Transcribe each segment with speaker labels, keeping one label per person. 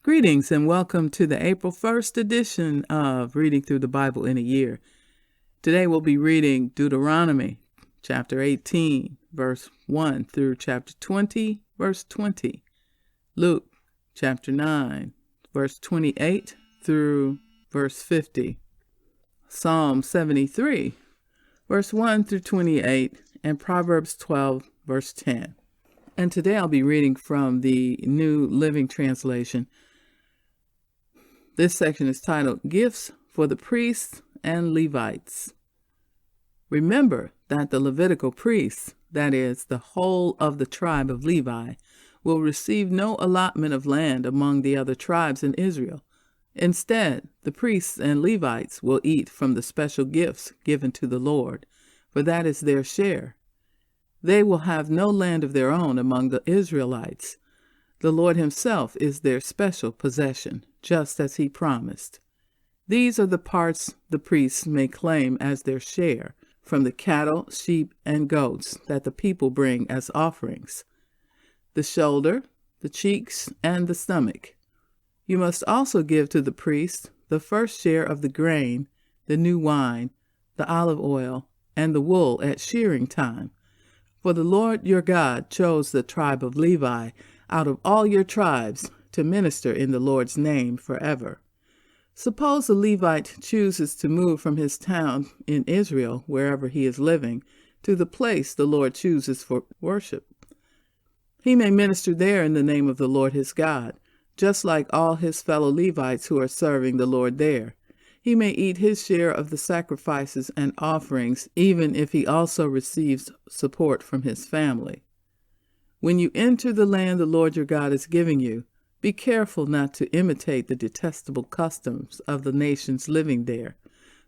Speaker 1: Greetings and welcome to the April 1st edition of Reading Through the Bible in a Year. Today we'll be reading Deuteronomy chapter 18, verse 1 through chapter 20, verse 20. Luke chapter 9, verse 28 through verse 50. Psalm 73, verse 1 through 28, and Proverbs 12, verse 10. And today I'll be reading from the New Living Translation. This section is titled, Gifts for the Priests and Levites. Remember that the Levitical priests, that is, the whole of the tribe of Levi, will receive no allotment of land among the other tribes in Israel. Instead, the priests and Levites will eat from the special gifts given to the Lord, for that is their share. They will have no land of their own among the Israelites. The Lord himself is their special possession, just as he promised. These are the parts the priests may claim as their share from the cattle, sheep, and goats that the people bring as offerings: the shoulder, the cheeks, and the stomach. You must also give to the priest the first share of the grain, the new wine, the olive oil, and the wool at shearing time. For the Lord your God chose the tribe of Levi out of all your tribes to minister in the Lord's name forever. Suppose a Levite chooses to move from his town in Israel, wherever he is living, to the place the Lord chooses for worship. He may minister there in the name of the Lord his God, just like all his fellow Levites who are serving the Lord there. He may eat his share of the sacrifices and offerings, even if he also receives support from his family. When you enter the land the Lord your God is giving you, be careful not to imitate the detestable customs of the nations living there.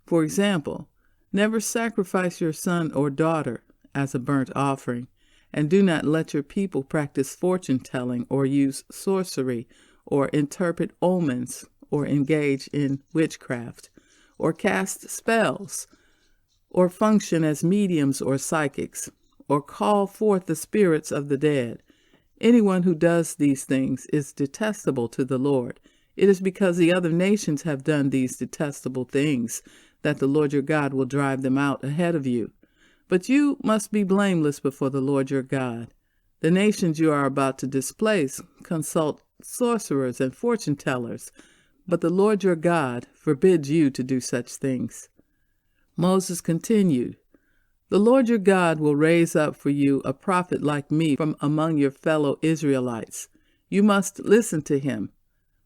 Speaker 1: For example, never sacrifice your son or daughter as a burnt offering, and do not let your people practice fortune-telling or use sorcery or interpret omens or engage in witchcraft or cast spells or function as mediums or psychics, or call forth the spirits of the dead. Anyone who does these things is detestable to the Lord. It is because the other nations have done these detestable things that the Lord your God will drive them out ahead of you. But you must be blameless before the Lord your God. The nations you are about to displace consult sorcerers and fortune-tellers, but the Lord your God forbids you to do such things. Moses continued, The Lord your God will raise up for you a prophet like me from among your fellow Israelites. You must listen to him.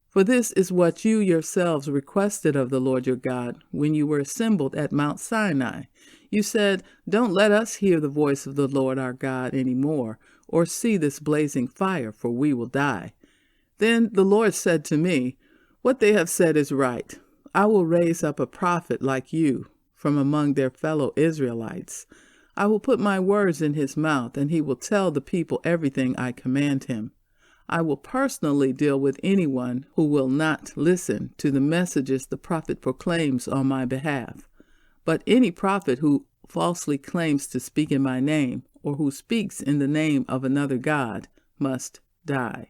Speaker 1: For this is what you yourselves requested of the Lord your God when you were assembled at Mount Sinai. You said, Don't let us hear the voice of the Lord our God any more, or see this blazing fire, for we will die. Then the Lord said to me, What they have said is right. I will raise up a prophet like you from among their fellow Israelites. I will put my words in his mouth, and he will tell the people everything I command him. I will personally deal with anyone who will not listen to the messages the prophet proclaims on my behalf. But any prophet who falsely claims to speak in my name, or who speaks in the name of another god, must die.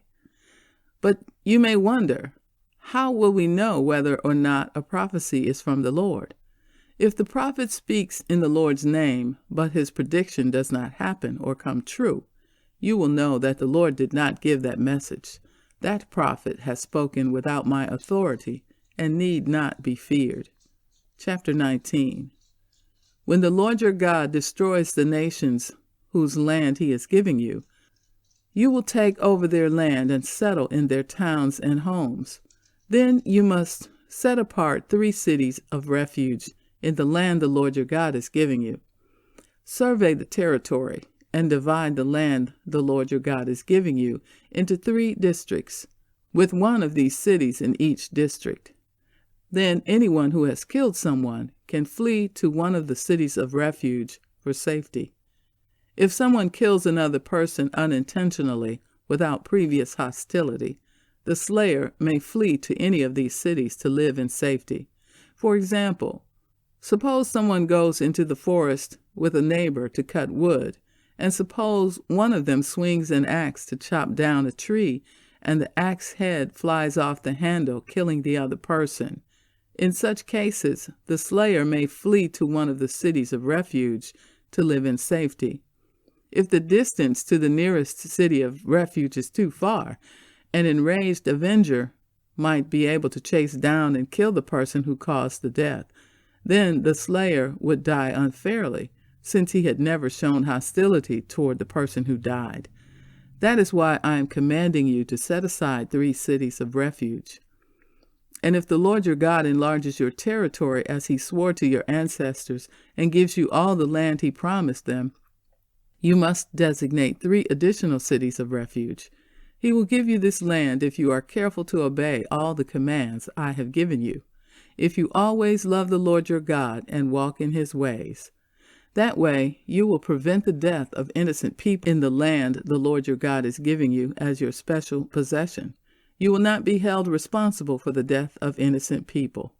Speaker 1: But you may wonder, how will we know whether or not a prophecy is from the Lord? If the prophet speaks in the Lord's name, but his prediction does not happen or come true, you will know that the Lord did not give that message. That prophet has spoken without my authority and need not be feared. Chapter 19. When the Lord your God destroys the nations whose land he is giving you, you will take over their land and settle in their towns and homes. Then you must set apart 3 cities of refuge in the land the Lord your God is giving you. Survey the territory and divide the land the Lord your God is giving you into 3 districts, with one of these cities in each district. Then anyone who has killed someone can flee to one of the cities of refuge for safety. If someone kills another person unintentionally without previous hostility, the slayer may flee to any of these cities to live in safety. For example, suppose someone goes into the forest with a neighbor to cut wood, and suppose one of them swings an axe to chop down a tree and the axe head flies off the handle, killing the other person. In such cases, the slayer may flee to one of the cities of refuge to live in safety. If the distance to the nearest city of refuge is too far, an enraged avenger might be able to chase down and kill the person who caused the death. Then the slayer would die unfairly, since he had never shown hostility toward the person who died. That is why I am commanding you to set aside 3 cities of refuge. And if the Lord your God enlarges your territory as he swore to your ancestors and gives you all the land he promised them, you must designate 3 additional cities of refuge. He will give you this land if you are careful to obey all the commands I have given you, if you always love the Lord your God and walk in his ways. That way, you will prevent the death of innocent people in the land the Lord your God is giving you as your special possession. You will not be held responsible for the death of innocent people.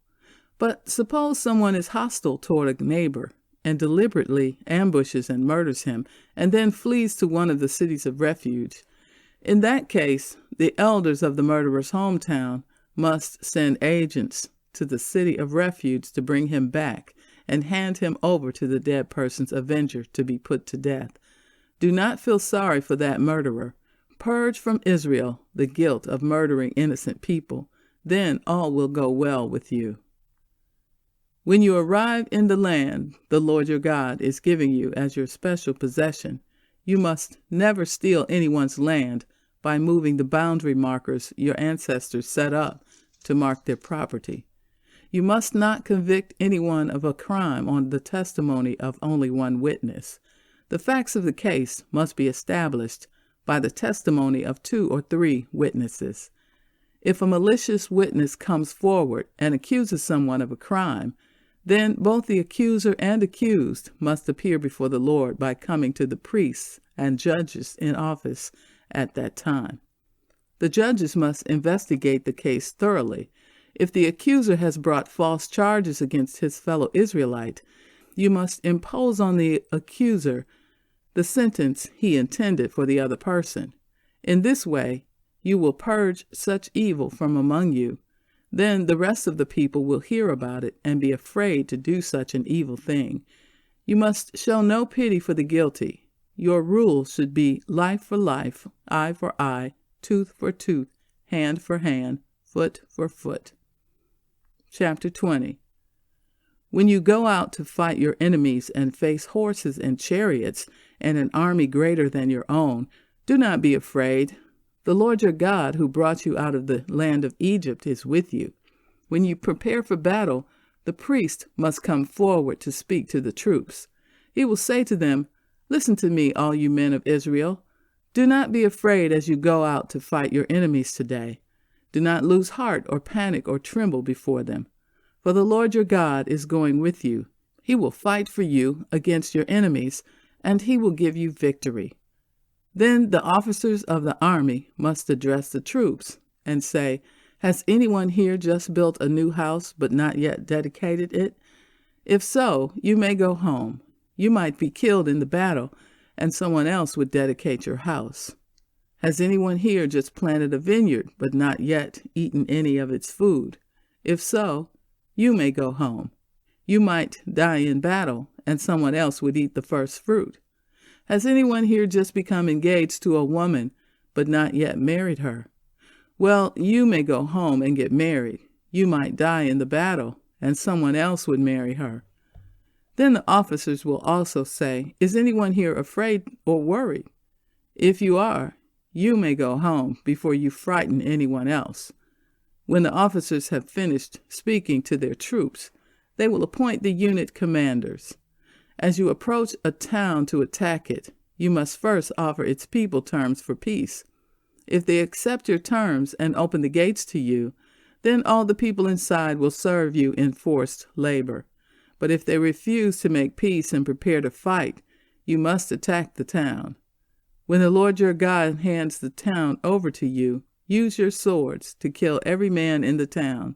Speaker 1: But suppose someone is hostile toward a neighbor and deliberately ambushes and murders him, and then flees to one of the cities of refuge. In that case, the elders of the murderer's hometown must send agents to the city of refuge to bring him back and hand him over to the dead person's avenger to be put to death. Do not feel sorry for that murderer. Purge from Israel the guilt of murdering innocent people. Then all will go well with you. When you arrive in the land the Lord your God is giving you as your special possession, you must never steal anyone's land by moving the boundary markers your ancestors set up to mark their property. You must not convict anyone of a crime on the testimony of only one witness. The facts of the case must be established by the testimony of 2 or 3 witnesses. If a malicious witness comes forward and accuses someone of a crime, then both the accuser and accused must appear before the Lord by coming to the priests and judges in office at that time. The judges must investigate the case thoroughly. If the accuser has brought false charges against his fellow Israelite, you must impose on the accuser the sentence he intended for the other person. In this way, you will purge such evil from among you. Then the rest of the people will hear about it and be afraid to do such an evil thing. You must show no pity for the guilty. Your rule should be life for life, eye for eye, tooth for tooth, hand for hand, foot for foot. Chapter 20. When you go out to fight your enemies and face horses and chariots and an army greater than your own, do not be afraid. The Lord your God, who brought you out of the land of Egypt, is with you. When you prepare for battle, the priest must come forward to speak to the troops. He will say to them, "Listen to me, all you men of Israel. Do not be afraid as you go out to fight your enemies today. Do not lose heart or panic or tremble before them. For the Lord your God is going with you. He will fight for you against your enemies, and he will give you victory." Then the officers of the army must address the troops and say, "Has anyone here just built a new house but not yet dedicated it? If so, you may go home. You might be killed in the battle, and someone else would dedicate your house. Has anyone here just planted a vineyard but not yet eaten any of its food? If so, you may go home. You might die in battle, and someone else would eat the first fruit. Has anyone here just become engaged to a woman, but not yet married her? Well, you may go home and get married. You might die in the battle, and someone else would marry her." Then the officers will also say, "Is anyone here afraid or worried? If you are, you may go home before you frighten anyone else." When the officers have finished speaking to their troops, they will appoint the unit commanders. As you approach a town to attack it, you must first offer its people terms for peace. If they accept your terms and open the gates to you, then all the people inside will serve you in forced labor. But if they refuse to make peace and prepare to fight, you must attack the town. When the Lord your God hands the town over to you, use your swords to kill every man in the town,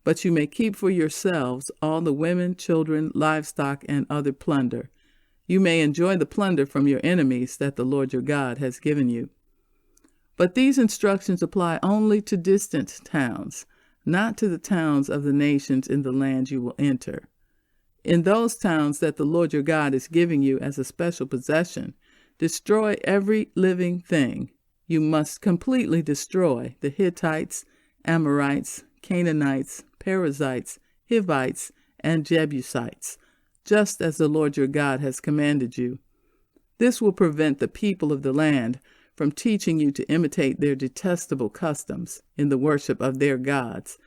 Speaker 1: but you may keep for yourselves all the women, children, livestock, and other plunder. You may enjoy the plunder from your enemies that the Lord your God has given you. But these instructions apply only to distant towns, not to the towns of the nations in the land you will enter. In those towns that the Lord your God is giving you as a special possession, destroy every living thing. You must completely destroy the Hittites, Amorites, Canaanites, Perizzites, Hivites, and Jebusites, just as the Lord your God has commanded you. This will prevent the people of the land from teaching you to imitate their detestable customs in the worship of their gods,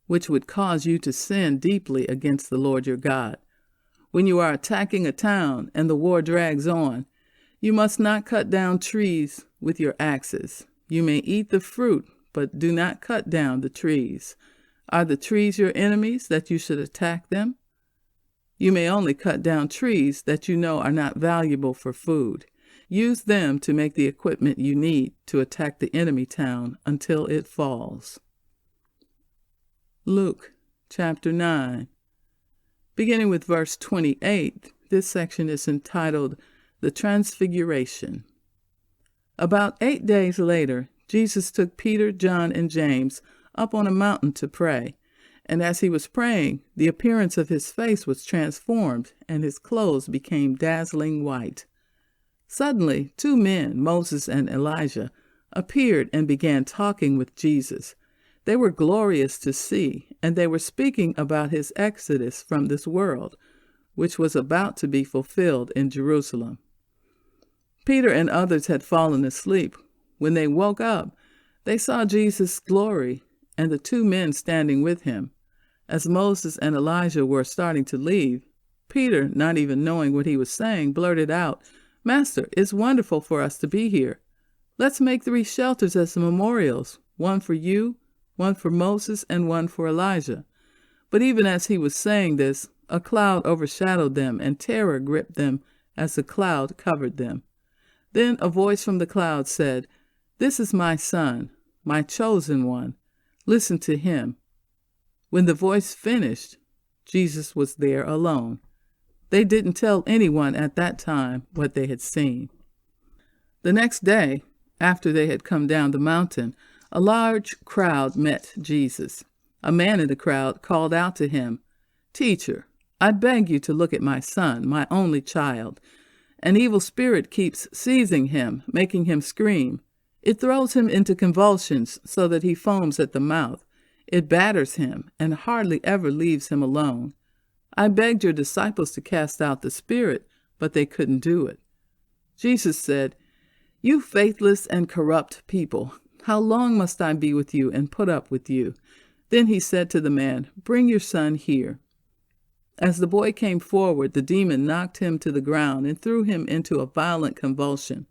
Speaker 1: which would cause you to sin deeply against the Lord your God. When you are attacking a town and the war drags on, you must not cut down trees with your axes. You may eat the fruit, but do not cut down the trees. Are the trees your enemies that you should attack them? You may only cut down trees that you know are not valuable for food. Use them to make the equipment you need to attack the enemy town until it falls. Luke chapter 9. Beginning with verse 28, this section is entitled The Transfiguration. About 8 days later, Jesus took Peter, John, and James up on a mountain to pray. And as he was praying, the appearance of his face was transformed, and his clothes became dazzling white. Suddenly, 2 men, Moses and Elijah, appeared and began talking with Jesus. They were glorious to see, and they were speaking about his exodus from this world, which was about to be fulfilled in Jerusalem. Peter and others had fallen asleep. When they woke up, they saw Jesus' glory and the 2 men standing with him. As Moses and Elijah were starting to leave, Peter, not even knowing what he was saying, blurted out, "Master, it's wonderful for us to be here. Let's make 3 shelters as memorials, one for you, one for Moses, and one for Elijah." But even as he was saying this, a cloud overshadowed them, and terror gripped them as the cloud covered them. Then a voice from the cloud said, "This is my son, my chosen one. Listen to him." When the voice finished, Jesus was there alone. They didn't tell anyone at that time what they had seen. The next day, after they had come down the mountain, a large crowd met Jesus. A man in the crowd called out to him, "Teacher, I beg you to look at my son, my only child. An evil spirit keeps seizing him, making him scream. It throws him into convulsions so that he foams at the mouth. It batters him and hardly ever leaves him alone. I begged your disciples to cast out the spirit, but they couldn't do it." Jesus said, "You faithless and corrupt people, how long must I be with you and put up with you?" Then he said to the man, "Bring your son here." As the boy came forward, the demon knocked him to the ground and threw him into a violent convulsion.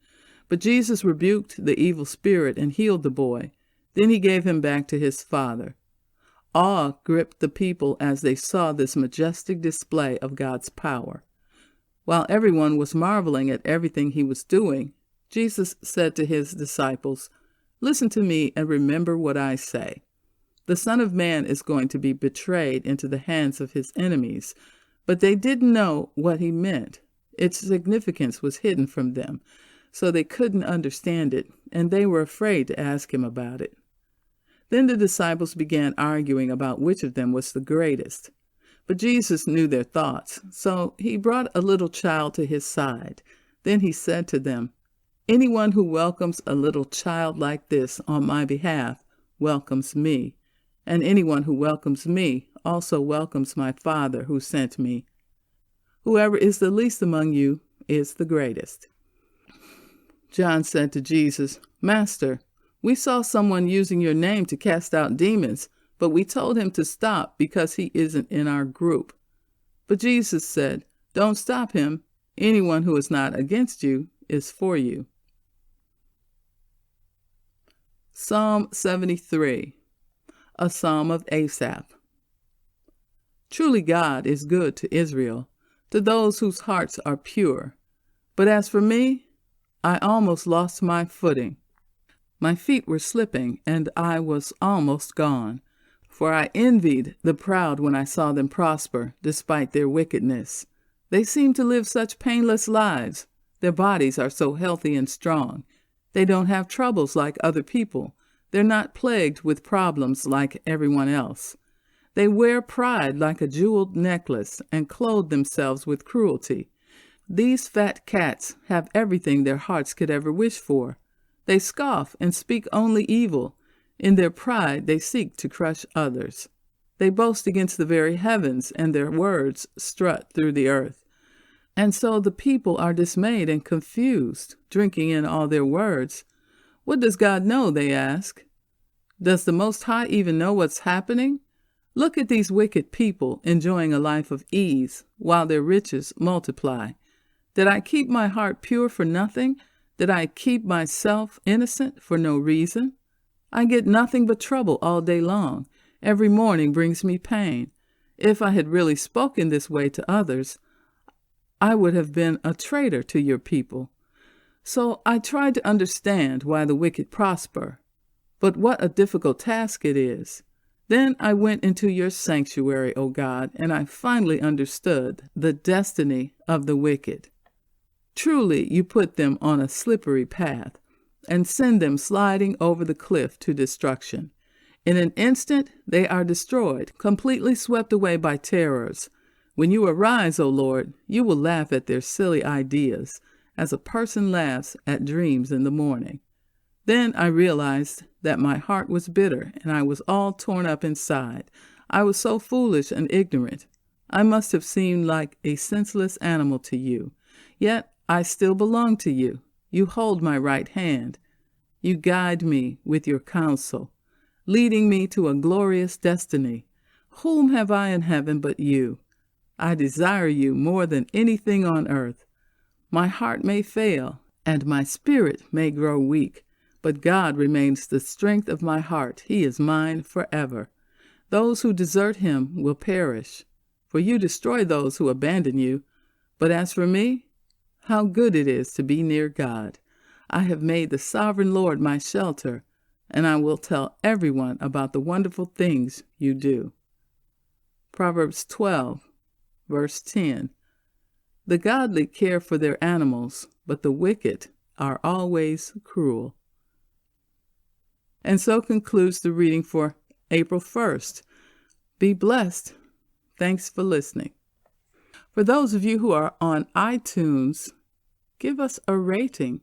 Speaker 1: But Jesus rebuked the evil spirit and healed the boy. Then he gave him back to his father. Awe gripped the people as they saw this majestic display of God's power. While everyone was marveling at everything he was doing, Jesus said to his disciples, "Listen to me and remember what I say. The Son of Man is going to be betrayed into the hands of his enemies." But they didn't know what he meant. Its significance was hidden from them, so they couldn't understand it, and they were afraid to ask him about it. Then the disciples began arguing about which of them was the greatest. But Jesus knew their thoughts, so he brought a little child to his side. Then he said to them, "Anyone who welcomes a little child like this on my behalf welcomes me, and anyone who welcomes me also welcomes my Father who sent me. Whoever is the least among you is the greatest." John said to Jesus, "Master, we saw someone using your name to cast out demons, but we told him to stop because he isn't in our group." But Jesus said, "Don't stop him. Anyone who is not against you is for you." Psalm 73, a psalm of Asaph. Truly God is good to Israel, to those whose hearts are pure. But as for me, I almost lost my footing. My feet were slipping, and I was almost gone. For I envied the proud when I saw them prosper, despite their wickedness. They seem to live such painless lives. Their bodies are so healthy and strong. They don't have troubles like other people. They're not plagued with problems like everyone else. They wear pride like a jeweled necklace and clothe themselves with cruelty. These fat cats have everything their hearts could ever wish for. They scoff and speak only evil. In their pride, they seek to crush others. They boast against the very heavens, and their words strut through the earth. And so the people are dismayed and confused, drinking in all their words. What does God know, they ask? Does the Most High even know what's happening? Look at these wicked people enjoying a life of ease while their riches multiply. Did I keep my heart pure for nothing? Did I keep myself innocent for no reason? I get nothing but trouble all day long. Every morning brings me pain. If I had really spoken this way to others, I would have been a traitor to your people. So I tried to understand why the wicked prosper. But what a difficult task it is. Then I went into your sanctuary, O God, and I finally understood the destiny of the wicked. Truly, you put them on a slippery path and send them sliding over the cliff to destruction. In an instant, they are destroyed, completely swept away by terrors. When you arise, O Lord, you will laugh at their silly ideas, as a person laughs at dreams in the morning. Then I realized that my heart was bitter, and I was all torn up inside. I was so foolish and ignorant. I must have seemed like a senseless animal to you. Yet I still belong to you. You hold my right hand. You guide me with your counsel, leading me to a glorious destiny. Whom have I in heaven but you? I desire you more than anything on earth. My heart may fail, and my spirit may grow weak, but God remains the strength of my heart. He is mine forever. Those who desert him will perish, for you destroy those who abandon you. But as for me, how good it is to be near God. I have made the sovereign Lord my shelter, and I will tell everyone about the wonderful things you do. Proverbs 12, verse 10. The godly care for their animals, but the wicked are always cruel. And so concludes the reading for April 1st. Be blessed. Thanks for listening. For those of you who are on iTunes, give us a rating.